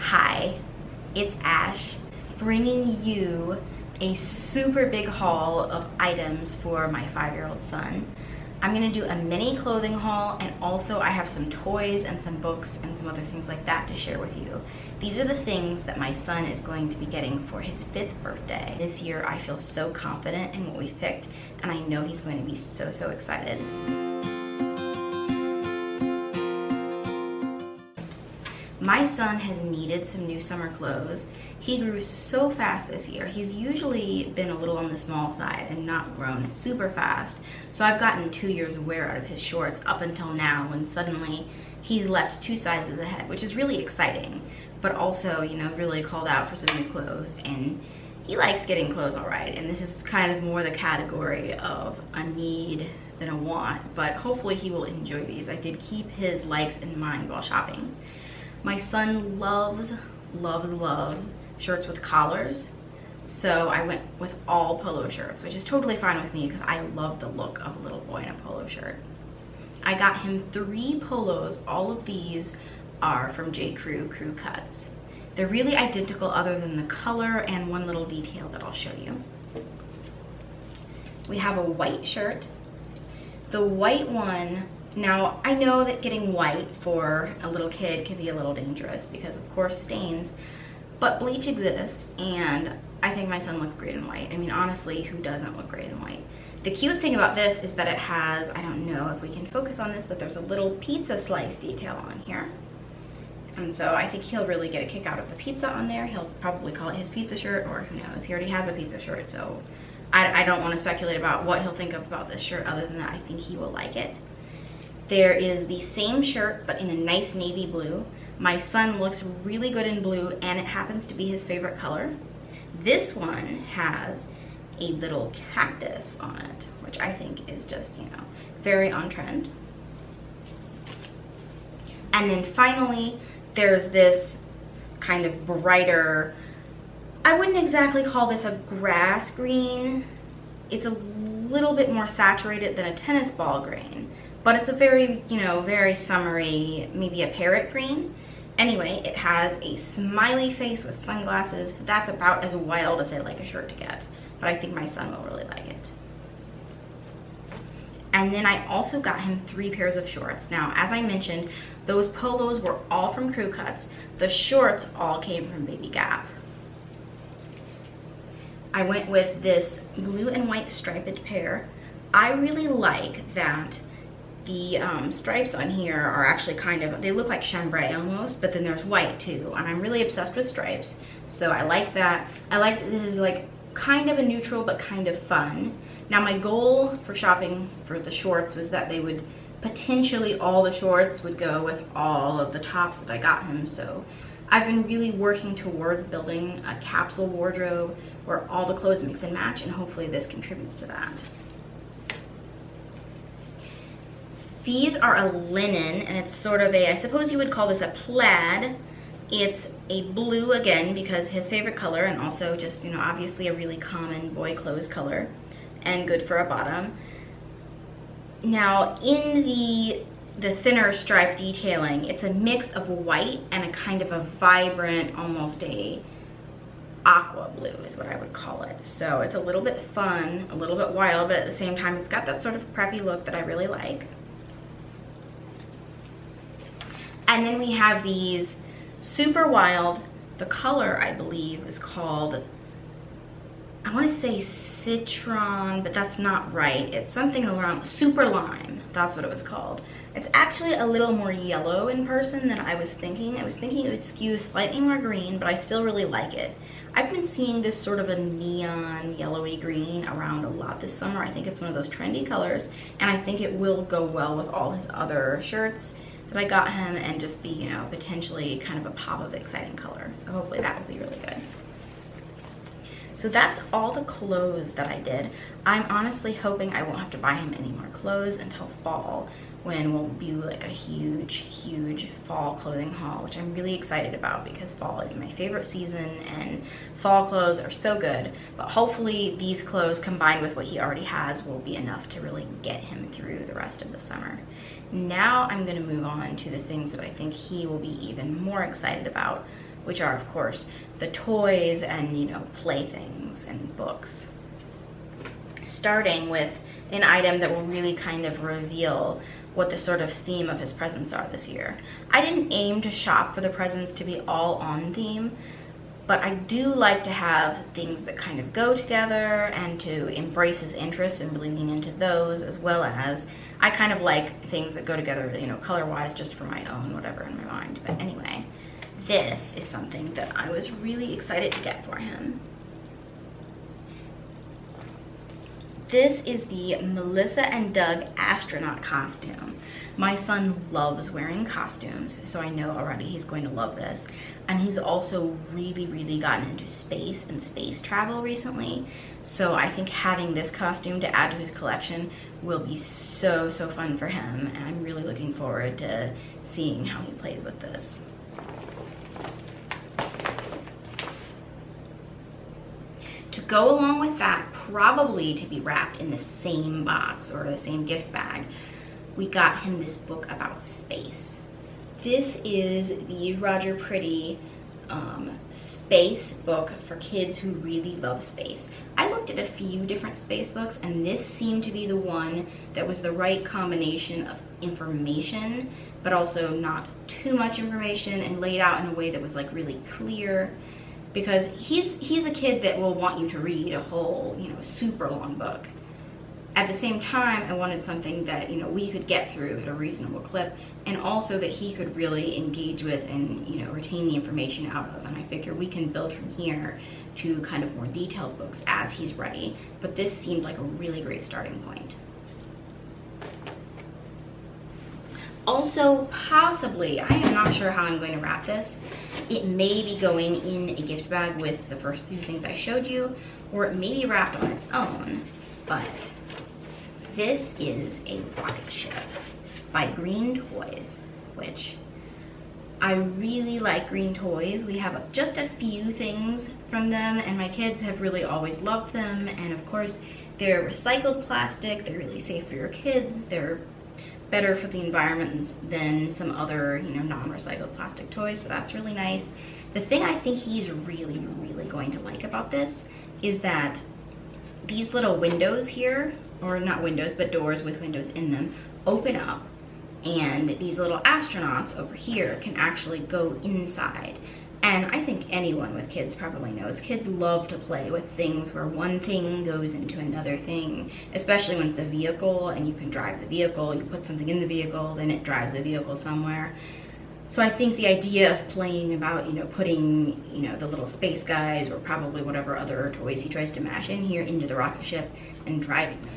Hi, it's Ash, bringing you a super big haul of items for my 5-year-old son. I'm gonna do a mini clothing haul, and also I have some toys and some books and some other things like that to share with you. These are the things that my son is going to be getting for his 5th birthday. This year I feel so confident in what we've picked, and I know he's going to be so excited. My son has needed some new summer clothes. He grew so fast this year. He's usually been a little on the small side and not grown super fast. So I've gotten 2 years of wear out of his shorts up until now, when suddenly he's leapt 2 sizes ahead, which is really exciting, but also, you know, really called out for some new clothes. And he likes getting clothes all right, and this is kind of more the category of a need than a want, but hopefully he will enjoy these. I did keep his likes in mind while shopping. My son loves shirts with collars, so I went with all polo shirts, which is totally fine with me because I love the look of a little boy in a polo shirt. I got him 3 polos. All of these are from J. Crew Cuts. They're really identical other than the color and one little detail that I'll show you. We have a white shirt. The white one, now, I know that getting white for a little kid can be a little dangerous because, of course, stains, but bleach exists, and I think my son looks great in white. I mean, honestly, who doesn't look great in white? The cute thing about this is that it has, I don't know if we can focus on this, but there's a little pizza slice detail on here. And so I think he'll really get a kick out of the pizza on there. He'll probably call it his pizza shirt, or who knows, he already has a pizza shirt, so I don't want to speculate about what he'll think about this shirt. Other than that, I think he will like it. There is the same shirt, but in a nice navy blue. My son looks really good in blue, and it happens to be his favorite color. This one has a little cactus on it, which I think is just, you know, very on trend. And then finally, there's this kind of brighter, I wouldn't exactly call this a grass green. It's a little bit more saturated than a tennis ball green, but it's a very, you know, very summery, maybe a parrot green. Anyway, it has a smiley face with sunglasses. That's about as wild as I like a shirt to get, but I think my son will really like it. And then I also got him 3 pairs of shorts. Now, as I mentioned, those polos were all from Crew Cuts. The shorts all came from Baby Gap. I went with this blue and white striped pair. I really like that the stripes on here are actually kind of, they look like chambray almost, but then there's white too, and I'm really obsessed with stripes, so I like that. I like that this is like kind of a neutral but kind of fun. Now, my goal for shopping for the shorts was that they would potentially, all the shorts would go with all of the tops that I got him, so I've been really working towards building a capsule wardrobe where all the clothes mix and match, and hopefully this contributes to that. These are a linen, and it's sort of a, I suppose you would call this a plaid. It's a blue again because his favorite color, and also just, you know, obviously a really common boy clothes color and good for a bottom. Now, in the thinner stripe detailing, it's a mix of white and a kind of a vibrant, almost a aqua blue is what I would call it. So it's a little bit fun, a little bit wild, but at the same time it's got that sort of preppy look that I really like. And then we have these super wild, the color I believe is called, I want to say citron, but that's not right. It's something around super lime, that's what it was called. It's actually a little more yellow in person than I was thinking. I was thinking it would skew slightly more green, but I still really like it. I've been seeing this sort of a neon yellowy green around a lot this summer. I think it's one of those trendy colors, and I think it will go well with all his other shirts that I got him, and just be, you know, potentially kind of a pop of exciting color. So hopefully that will be really good. So that's all the clothes that I did. I'm honestly hoping I won't have to buy him any more clothes until fall, when we'll do like a huge fall clothing haul, which I'm really excited about because fall is my favorite season and fall clothes are so good. But hopefully these clothes combined with what he already has will be enough to really get him through the rest of the summer. Now I'm going to move on to the things that I think he will be even more excited about which are, of course, the toys and, you know, playthings and books. Starting with an item that will really kind of reveal what the sort of theme of his presents are this year. I didn't aim to shop for the presents to be all on theme, but I do like to have things that kind of go together and to embrace his interests and really lean into those, as well as I kind of like things that go together, you know, color-wise, just for my own whatever in my mind. But anyway, this is something that I was really excited to get for him. This is the Melissa and Doug astronaut costume. My son loves wearing costumes, so I know already he's going to love this. And he's also really gotten into space and space travel recently. So I think having this costume to add to his collection will be so fun for him. And I'm really looking forward to seeing how he plays with this. To go along with that, probably to be wrapped in the same box or the same gift bag, we got him this book about space. This is the Roger Priddy space book for kids who really love space. I looked at a few different space books, and this seemed to be the one that was the right combination of information, but also not too much information, and laid out in a way that was like really clear. Because he's a kid that will want you to read a whole, you know, super long book. At the same time, I wanted something that, you know, we could get through at a reasonable clip, and also that he could really engage with and, you know, retain the information out of. And I figure we can build from here to kind of more detailed books as he's ready. But this seemed like a really great starting point. Also, possibly, I am not sure how I'm going to wrap this. It may be going in a gift bag with the first few things I showed you, or it may be wrapped on its own, but this is a rocket ship by Green Toys, which I really like Green Toys. We have just a few things from them, and my kids have really always loved them, and of course, they're recycled plastic, they're really safe for your kids, they're better for the environment than some other, you know, non-recycled plastic toys, so that's really nice. The thing I think he's really going to like about this is that these little windows here, or not windows, but doors with windows in them, open up, and these little astronauts over here can actually go inside. And I think anyone with kids probably knows kids love to play with things where one thing goes into another thing, especially when it's a vehicle and you can drive the vehicle, you put something in the vehicle, then it drives the vehicle somewhere. So I think the idea of playing about, you know, putting, you know, the little space guys or probably whatever other toys he tries to mash in here into the rocket ship and driving them.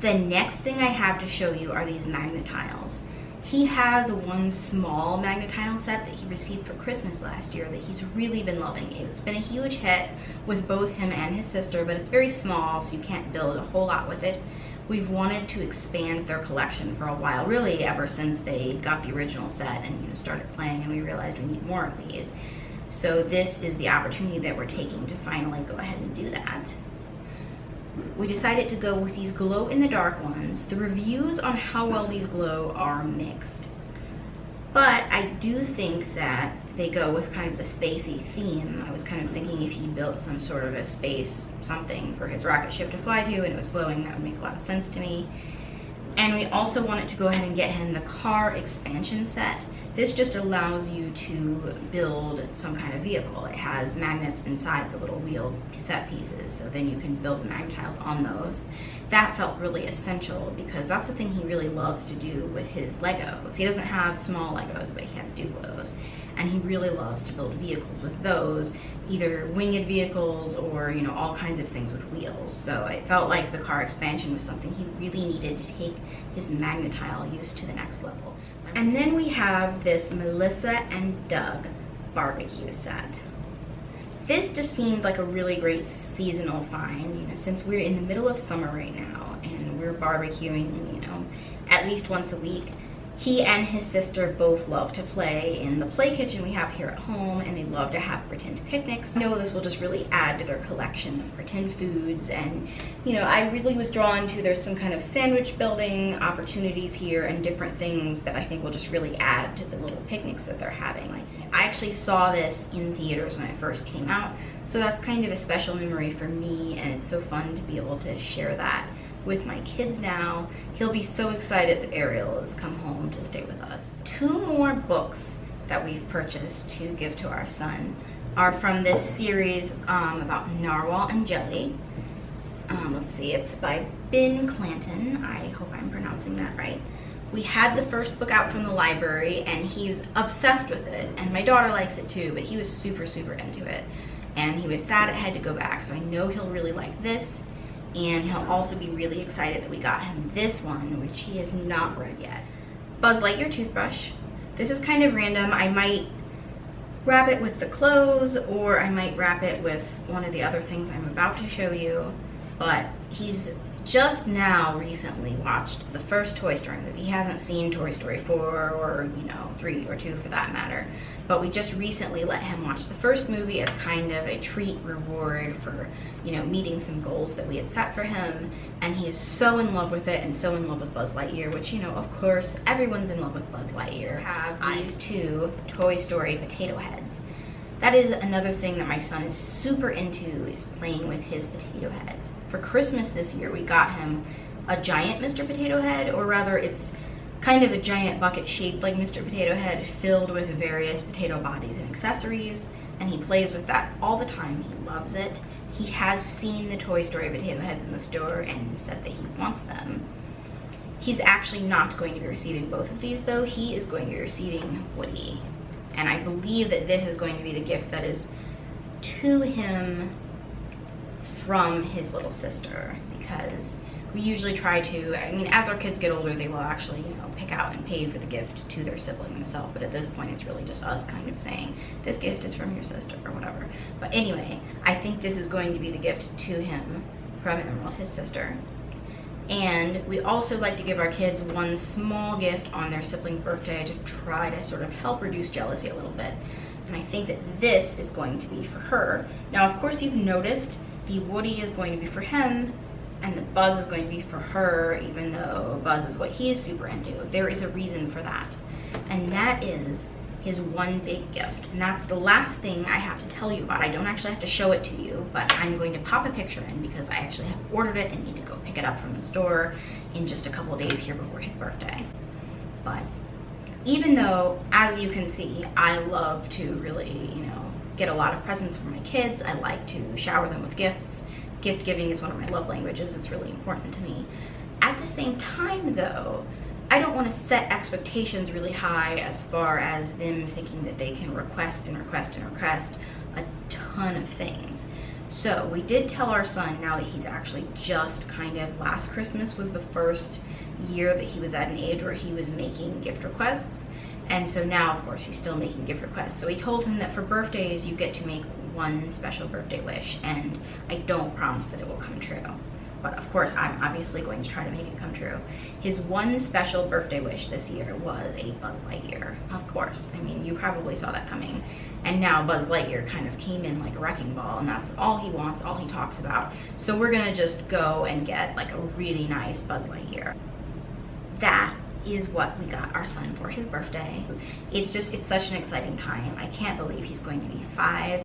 The next thing I have to show you are these magnetiles. He has one small magnetile set that he received for Christmas last year that he's really been loving. It's been a huge hit with both him and his sister, but it's very small, so you can't build a whole lot with it. We've wanted to expand their collection for a while, really ever since they got the original set and, you know, started playing, and we realized we need more of these. So this is the opportunity that we're taking to finally go ahead and do that. We decided to go with these glow-in-the-dark ones. The reviews on how well these glow are mixed, but I do think that they go with kind of the spacey theme. I was kind of thinking if he built some sort of a space something for his rocket ship to fly to and it was glowing, that would make a lot of sense to me. And we also wanted to go ahead and get him the car expansion set. This just allows you to build some kind of vehicle. It has magnets inside the little wheeled cassette pieces, so then you can build the magnetiles on those. That felt really essential because that's the thing he really loves to do with his Legos. He doesn't have small Legos, but he has Duplos. And he really loves to build vehicles with those, either winged vehicles or, you know, all kinds of things with wheels. So it felt like the car expansion was something he really needed to take his magnetile use to the next level. And then we have this Melissa and Doug barbecue set. This just seemed like a really great seasonal find, you know, since we're in the middle of summer right now and we're barbecuing, you know, at least once a week. He and his sister both love to play in the play kitchen we have here at home, and they love to have pretend picnics. I know this will just really add to their collection of pretend foods, and you know, I really was drawn to, there's some kind of sandwich building opportunities here and different things that I think will just really add to the little picnics that they're having. Like, I actually saw this in theaters when it first came out, so that's kind of a special memory for me, and it's so fun to be able to share that with my kids now. He'll be so excited that Ariel has come home to stay with us. 2 more books that we've purchased to give to our son are from this series about narwhal and jelly. Let's see, it's by Ben Clanton. I hope I'm pronouncing that right. We had the first book out from the library and he was obsessed with it, and my daughter likes it too, but he was super into it, and he was sad it had to go back, so I know he'll really like this. And he'll also be really excited that we got him this one, which he has not read yet. Buzz Lightyear toothbrush. This is kind of random. I might wrap it with the clothes, or I might wrap it with one of the other things I'm about to show you. But he's just now recently watched the first Toy Story movie. He hasn't seen Toy Story 4 or, you know, 3 or 2 for that matter. But we just recently let him watch the first movie as kind of a treat reward for, you know, meeting some goals that we had set for him. And he is so in love with it and so in love with Buzz Lightyear, which, you know, of course, everyone's in love with Buzz Lightyear. Have these 2 Toy Story potato heads. That is another thing that my son is super into, is playing with his potato heads. For Christmas this year, we got him a giant Mr. Potato Head, or rather it's kind of a giant bucket shaped like Mr. Potato Head, filled with various potato bodies and accessories, and he plays with that all the time. He loves it. He has seen the Toy Story potato heads in the store and said that he wants them. He's actually not going to be receiving both of these though. He is going to be receiving Woody. And I believe that this is going to be the gift that is to him from his little sister, because we usually try to, I mean, as our kids get older, they will actually, you know, pick out and pay for the gift to their sibling themselves. But at this point, it's really just us kind of saying, this gift is from your sister or whatever. But anyway, I think this is going to be the gift to him from Emerald, his sister. And we also like to give our kids one small gift on their sibling's birthday to try to sort of help reduce jealousy a little bit. And I think that this is going to be for her. Now, of course, you've noticed the Woody is going to be for him and the Buzz is going to be for her, even though Buzz is what he is super into. There is a reason for that. And that is his one big gift. And that's the last thing I have to tell you about. I don't actually have to show it to you, but I'm going to pop a picture in because I actually have ordered it and need to go pick it up from the store in just a couple of days here before his birthday. But even though, as you can see, I love to really, you know, get a lot of presents for my kids. I like to shower them with gifts. Gift giving is one of my love languages. It's really important to me. At the same time though, I don't want to set expectations really high as far as them thinking that they can request and request and request a ton of things. So we did tell our son, now that he's actually just kind of, last Christmas was the first year that he was at an age where he was making gift requests. And so now, of course, he's still making gift requests. So we told him that for birthdays, you get to make one special birthday wish, and I don't promise that it will come true. But of course, I'm obviously going to try to make it come true. His one special birthday wish this year was a Buzz Lightyear. Of course, I mean, you probably saw that coming. And now Buzz Lightyear kind of came in like a wrecking ball, and that's all he wants, all he talks about. So we're gonna just go and get like a really nice Buzz Lightyear. That is what we got our son for his birthday. It's such an exciting time. I can't believe he's going to be 5.